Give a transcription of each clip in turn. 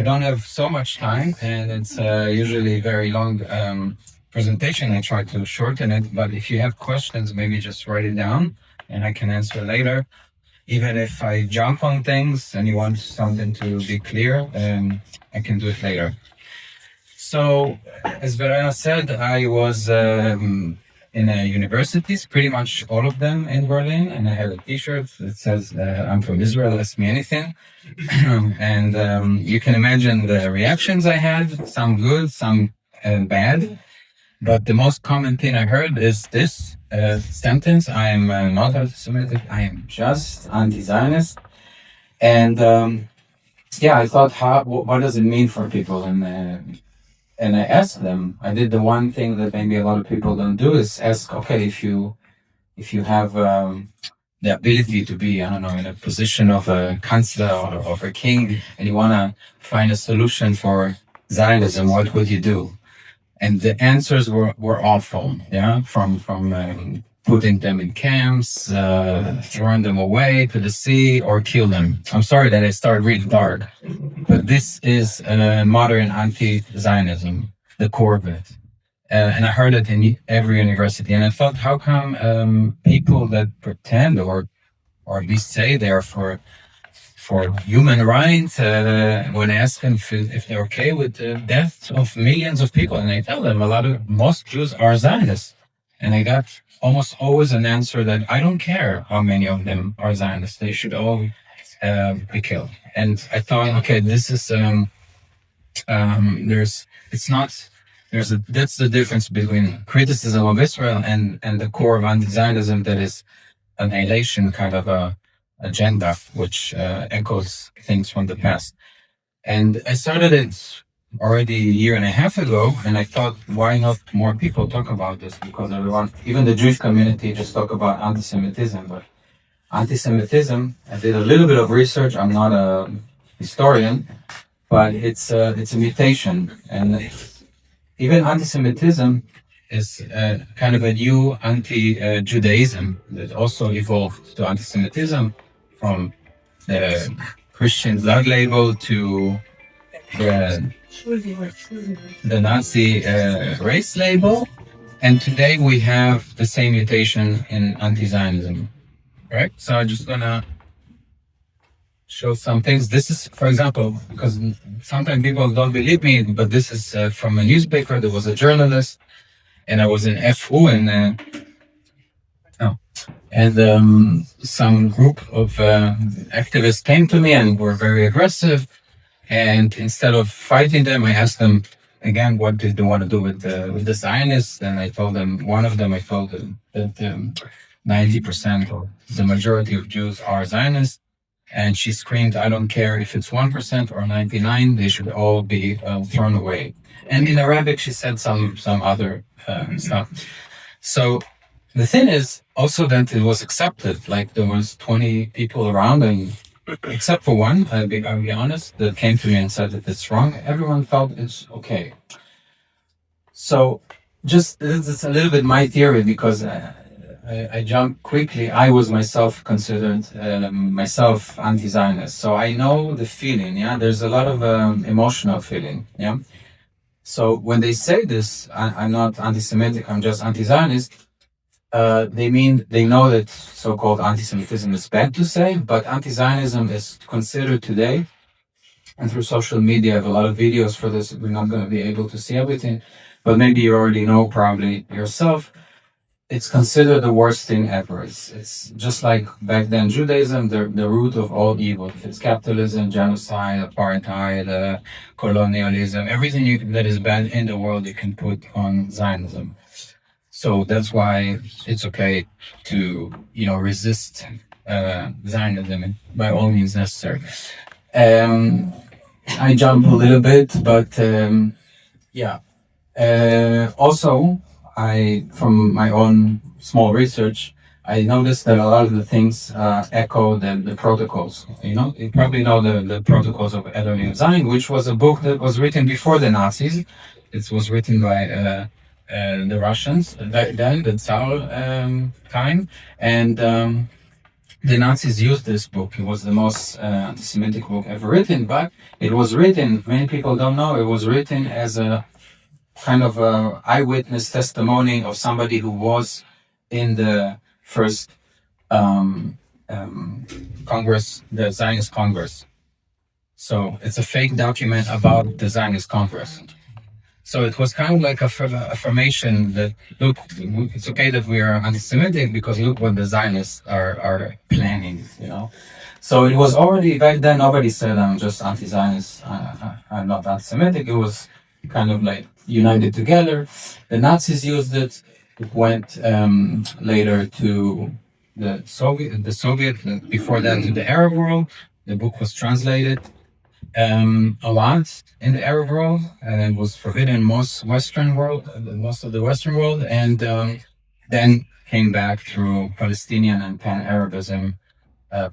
don't have so much time, and it's usually very long presentation. I try to shorten it, but if you have questions, maybe just write it down, and I can answer later. Even if I jump on things and you want something to be clear, I can do it later. So, as Verena said, I was in universities, pretty much all of them in Berlin, and I had a T-shirt that says, "I'm from Israel, ask me anything." And you can imagine the reactions I had, some good, some bad. But the most common thing I heard is this sentence: "I am not anti-Semitic, I am just anti-Zionist." And yeah, I thought, what does it mean for people? And I asked them. I did the one thing that maybe a lot of people don't do, is ask, okay, if you have the ability to be, I don't know, in a position of a chancellor or of a king, and you want to find a solution for Zionism, what would you do? And the answers were awful, yeah, from putting them in camps, throwing them away to the sea, or kill them. I'm sorry that I started really dark, but this is modern anti-Zionism, the core of it. And I heard it in every university, and I thought, how come people that pretend or at least say they're for human rights, when I ask them if they're okay with the death of millions of people, and I tell them most Jews are Zionists, and I got almost always an answer that I don't care how many of them are Zionists, they should all be killed. And I thought, okay, this is that's the difference between criticism of Israel and the core of anti-Zionism, that is annihilation kind of a agenda, which echoes things from the past. And I started it already a year and a half ago, and I thought, why not more people talk about this? Because everyone, even the Jewish community, just talk about anti-Semitism. But anti-Semitism, I did a little bit of research. I'm not a historian, but it's a mutation, and even anti-Semitism is kind of a new anti-Judaism that also evolved to anti-Semitism, from the Christian blood label to the Nazi race label. And today we have the same mutation in anti-Zionism, right? So I'm just gonna show some things. This is, for example, because sometimes people don't believe me, but this is from a newspaper. There was a journalist, and I was in FU, and some group of activists came to me and were very aggressive. And instead of fighting them, I asked them again, what did they want to do with the Zionists? And I told them that 90% or the majority of Jews are Zionists. And she screamed, "I don't care if it's 1% or 99, they should all be thrown away." And in Arabic, she said some other stuff. So the thing is also that it was accepted. Like, there was 20 people around, and except for one, I'll be honest, that came to me and said that it's wrong. Everyone felt it's okay. So just, it's a little bit my theory, because I jumped quickly. I was myself considered myself anti-Zionist, so I know the feeling. Yeah, there's a lot of emotional feeling. Yeah, so when they say this, I'm not anti-Semitic, I'm just anti-Zionist. They know that so-called anti-Semitism is bad to say, but anti-Zionism is considered today, and through social media, I have a lot of videos for this. We're not going to be able to see everything, but maybe you already know, probably yourself. It's considered the worst thing ever. It's just like back then Judaism, the root of all evil. If it's capitalism, genocide, apartheid, colonialism, everything that is bad in the world, you can put on Zionism. So that's why it's okay to, resist Zionism by all means necessary. I jump a little bit, but yeah. Also, from my own small research, I noticed that a lot of the things echo the protocols. You probably know the Protocols of Adonai Zion, which was a book that was written before the Nazis. It was written by the Russians back then, the Tsar time, and the Nazis used this book. It was the most anti-Semitic book ever written, but it was written, many people don't know, it was written as a kind of a eyewitness testimony of somebody who was in the first Congress, the Zionist Congress. So it's a fake document about the Zionist Congress. So it was kind of like a affirmation that, look, it's okay that we are anti-Semitic because look what the Zionists are planning, you know. So it was already, back then, nobody said I'm just anti-Zionist, I'm not anti-Semitic. It was kind of like united together. The Nazis used it. It went later to the Soviet, before that to the Arab world. The book was translated a lot in the Arab world, and it was forbidden in most of the Western world, and then came back through Palestinian and Pan-Arabism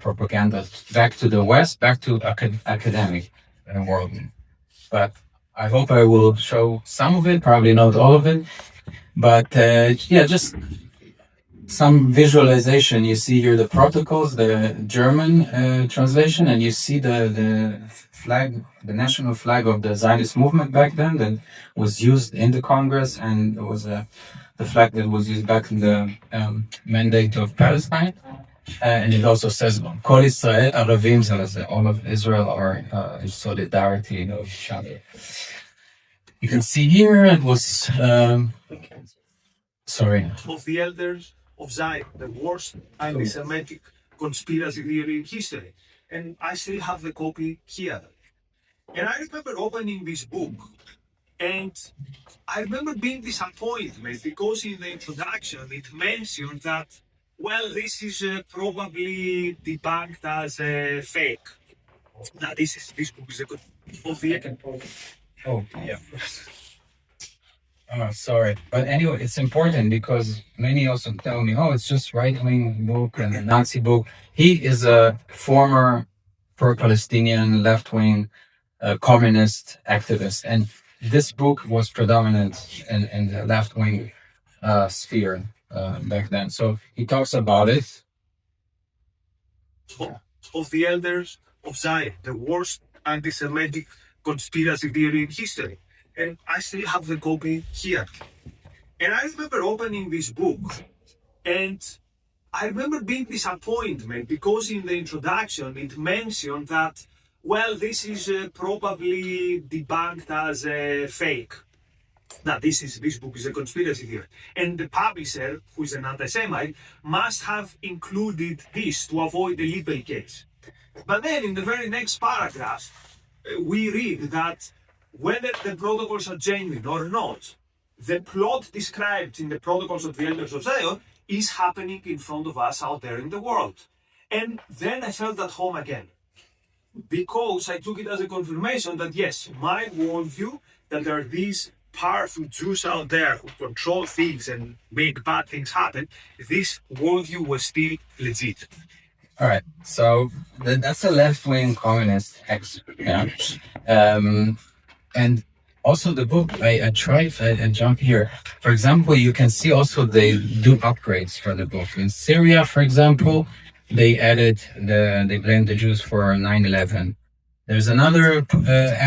propaganda back to the West, back to academic world. But I hope I will show some of it, probably not all of it, but yeah, just some visualization. You see here the protocols, the German translation, and you see the flag, the national flag of the Zionist movement back then that was used in the Congress, and it was the flag that was used back in the mandate of Palestine. And it also says, Kol Israel Aravim, so all of Israel are in solidarity of each other. You can see here it was, sorry. Of the elders of Zion, the worst anti-Semitic conspiracy theory in history. And I still have the copy here. And I remember opening this book, and I remember being disappointed because in the introduction it mentioned that, well, this is probably debunked as fake. Now this book is a good of the Oh, yeah. Oh, sorry. But anyway, it's important because many also tell me, oh, it's just right-wing book and a Nazi book. He is a former pro-Palestinian, left-wing, communist activist. And this book was predominant in the left-wing sphere back then. So he talks about it. Of the elders of Zion, the worst anti-Semitic conspiracy theory in history. And I still have the copy here. And I remember opening this book, and I remember being disappointed because in the introduction it mentioned that, well, this is probably debunked as fake. Now this book is a conspiracy theory. And the publisher, who is an anti-Semite, must have included this to avoid a libel case. But then in the very next paragraph, we read that whether the protocols are genuine or not, the plot described in the protocols of the elders of Zion is happening in front of us out there in the world. And then I felt at home again, because I took it as a confirmation that yes, my worldview, that there are these powerful Jews out there who control things and make bad things happen, this worldview was still legit. All right, so that's a left-wing communist expert. And also the book, I jump here. For example, you can see also they do upgrades for the book. In Syria, for example, they blamed the Jews for 9/11. There's another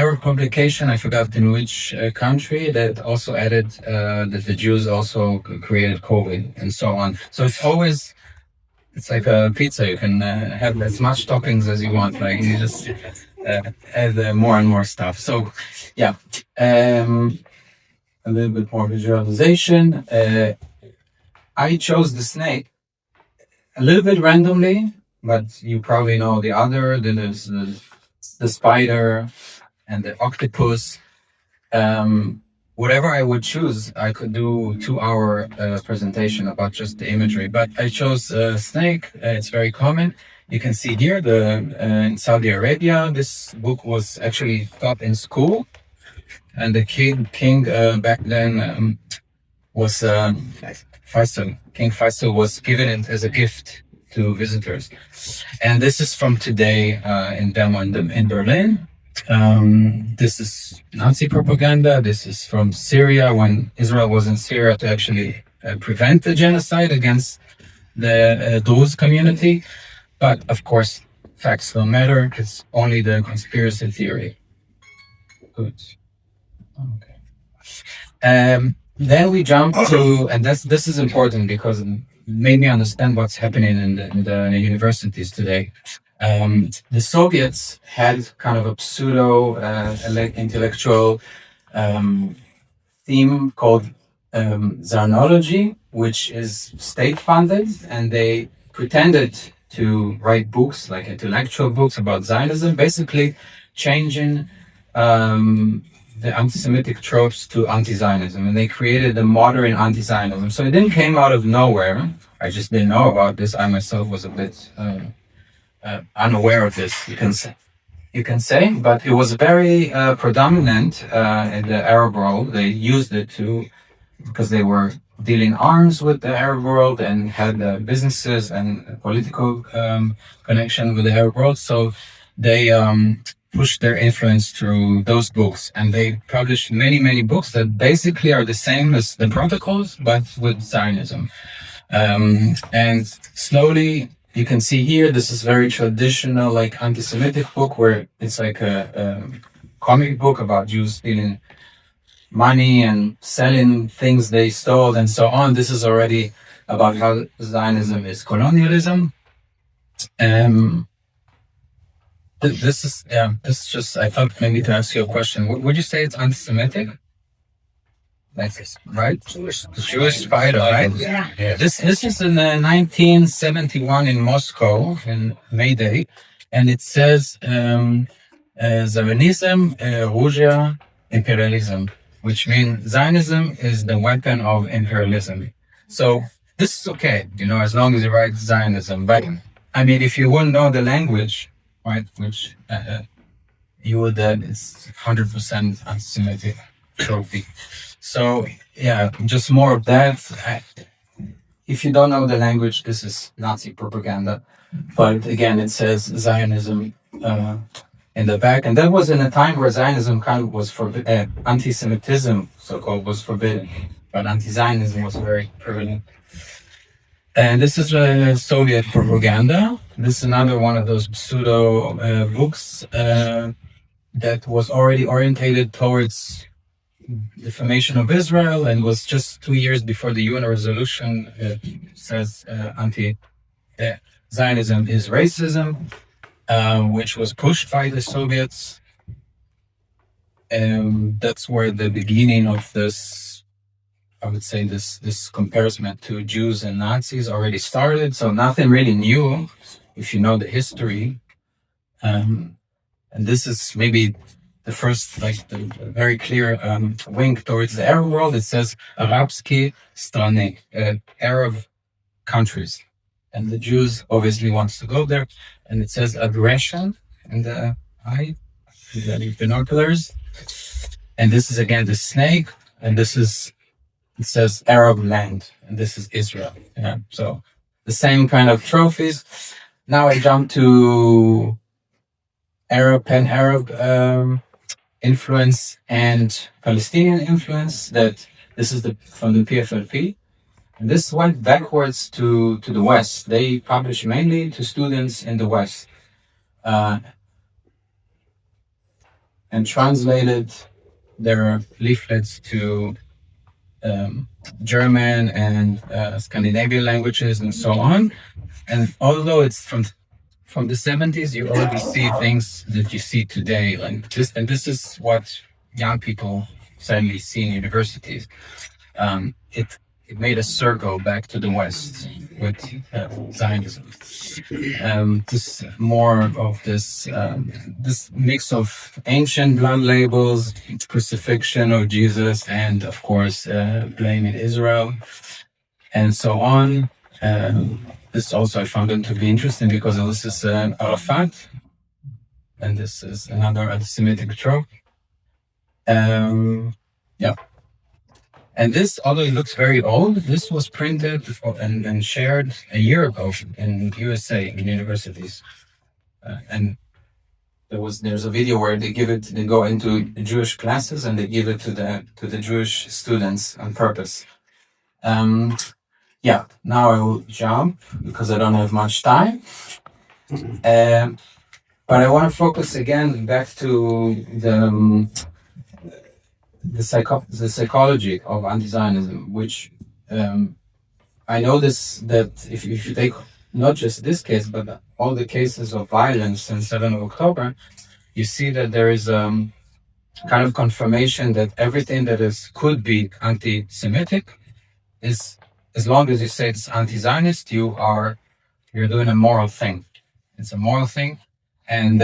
Arab publication, I forgot in which country, that also added that the Jews also created COVID and so on. So it's like a pizza. You can have as much toppings as you want. Like you just add more and more stuff. So yeah, a little bit more visualization. I chose the snake a little bit randomly, but you probably know the other. Then there's the spider and the octopus. Whatever I would choose, I could do 2-hour presentation about just the imagery. But I chose snake. It's very common. You can see here in Saudi Arabia, this book was actually taught in school, and the king back then was Faisal. King Faisal was given it as a gift to visitors, and this is from today in Dahlem in Berlin. This is Nazi propaganda. This is from Syria, when Israel was in Syria to actually prevent the genocide against the Druze community. But of course, facts don't matter. It's only the conspiracy theory. Good. Okay. Then we jump to, and this is important because it made me understand what's happening in the universities today. The Soviets had kind of a pseudo intellectual um, theme called Zionology, which is state funded, and they pretended to write books, like intellectual books about Zionism, basically changing the anti-Semitic tropes to anti-Zionism, and they created a modern anti-Zionism. So it didn't came out of nowhere. I just didn't know about this. I myself was a bit unaware of this. You can say, but it was very predominant in the Arab world. They used it to because they were dealing arms with the Arab world and had businesses and political connection with the Arab world. So they pushed their influence through those books, and they published many, many books that basically are the same as the protocols, but with Zionism. And slowly, you can see here, this is very traditional, like anti-Semitic book, where it's like a comic book about Jews stealing money and selling things they stole and so on. This is already about how Zionism is colonialism. This is just, I thought maybe to ask you a question. Would you say it's anti-Semitic? Like, right? Jewish fighter, right? Yeah. This is in 1971 in Moscow, in May Day, and it says Zionism, Russia, imperialism, which means Zionism is the weapon of imperialism. So this is okay, as long as you write Zionism. But I mean, if you wouldn't know the language, right, which you would, it's 100% anti-Semitic trophy. So yeah, just more of that. If you don't know the language, this is Nazi propaganda. But again, it says Zionism in the back, and that was in a time where Zionism kind of was forbidden. Anti-Semitism, so-called, was forbidden, but anti-Zionism was very prevalent. And this is Soviet propaganda. This is another one of those pseudo books that was already orientated towards the formation of Israel, and was just 2 years before the UN resolution says anti-Zionism is racism, which was pushed by the Soviets. And that's where the beginning of this, I would say, this comparison to Jews and Nazis already started. So nothing really new if you know the history. And this is maybe the first, like the very clear wink towards the Arab world. It says Arabsky strany, Arab countries. And the Jews obviously wants to go there. And it says aggression in the eye, the binoculars. And this is again the snake. And this is, it says Arab land. And this is Israel. Yeah. So the same kind of trophies. Now I jump to Pan-Arab influence and Palestinian influence. That this is from the PFLP. And this went backwards to the West. They published mainly to students in the West. And translated their leaflets to German and Scandinavian languages and so on. And although it's from the 70s, you already see things that you see today, like this, and this is what young people sadly see in universities. It made a circle back to the West with Zionism. This more of this mix of ancient blood labels, crucifixion of Jesus, and of course blaming Israel, and so on. This also I found it to be interesting because this is Arafat, and this is another anti-Semitic trope. Yeah. And this, although it looks very old, this was printed and shared a year ago in USA in universities. And there's a video where they go into Jewish classes and they give it to the Jewish students on purpose. Yeah, now I will jump because I don't have much time. But I want to focus again back to the psychology of anti-Zionism, which I notice that if you take not just this case, but all the cases of violence since 7th of October, you see that there is kind of confirmation that everything that could be anti-Semitic is, as long as you say it's anti-Zionist, you're doing a moral thing. It's a moral thing. And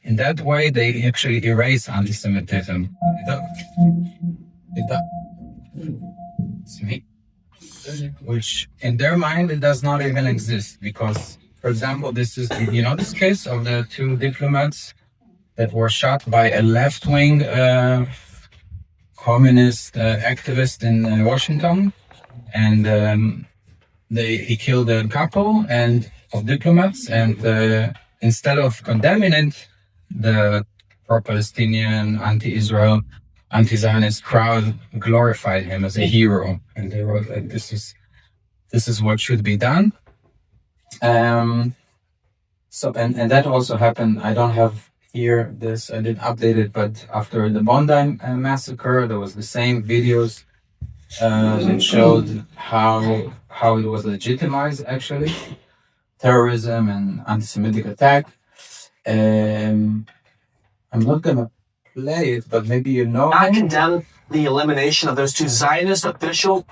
in that way, they actually erase anti-Semitism. It's me. Which in their mind, it does not even exist. Because, for example, this is, this case of the two diplomats that were shot by a left-wing communist activist in Washington. And he killed a couple of diplomats, and instead of condemning it, the pro-Palestinian, anti-Israel, anti-Zionist crowd glorified him as a hero, and they wrote like, "This is what should be done." So and that also happened. I don't have here this. I didn't update it, but after the Bondi massacre, there was the same videos that showed how it was legitimized, actually, terrorism and anti-Semitic attack. I'm not gonna play it, but maybe you know. I condemn the elimination of those two Zionist officials.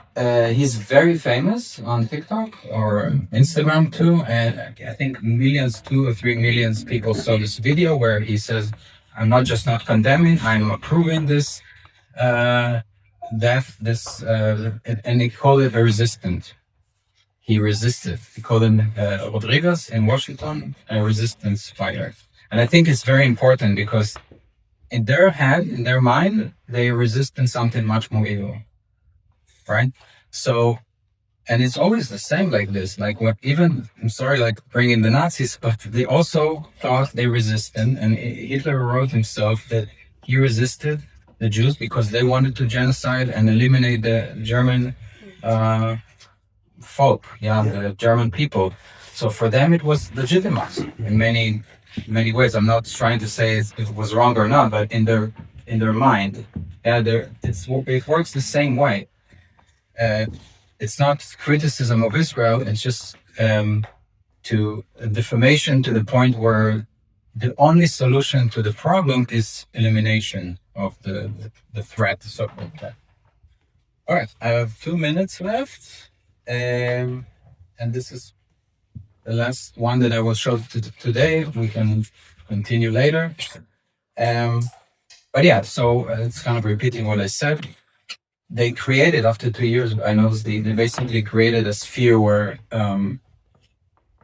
He's very famous on TikTok or Instagram too, and I think 2 or 3 million people saw this video where he says, "I'm not condemning, I'm approving this death, and he called it a resistant. He resisted. He called him Rodriguez in Washington a resistance fighter, and I think it's very important because in their head, in their mind, they resist something much more evil, right? So, and it's always the same like this. Like I'm sorry, like bringing the Nazis, but they also thought they resisted, and Hitler wrote himself that he resisted the Jews because they wanted to genocide and eliminate the German folk, the German people. So for them, it was legitimate in many ways. I'm not trying to say it was wrong or not, but in their mind, it works the same way. It's not criticism of Israel. It's just to defamation to the point where the only solution to the problem is elimination of the threat, the so-called threat. All right, I have 2 minutes left, and this is the last one that I will show today. We can continue later. But yeah, so it's kind of repeating what I said. They created, after 2 years, I noticed they basically created a sphere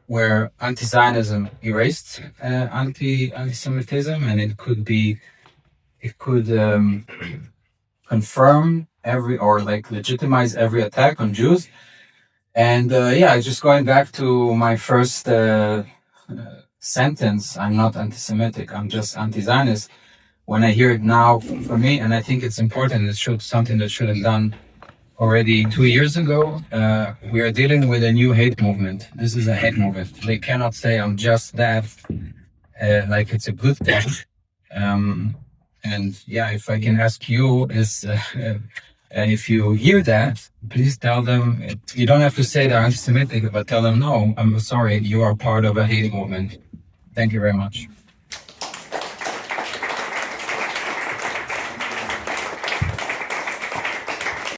where anti-Zionism erased anti-Semitism, and it could confirm legitimize every attack on Jews. And just going back to my first sentence, I'm not anti-Semitic, I'm just anti-Zionist. When I hear it now, for me, and I think it's important, it's something that should have done already 2 years ago. We are dealing with a new hate movement. This is a hate movement. They cannot say I'm just that, like it's a good thing. And if I can ask you and if you hear that, please tell them, you don't have to say they're anti-Semitic, but tell them, no, I'm sorry, you are part of a hate movement. Thank you very much.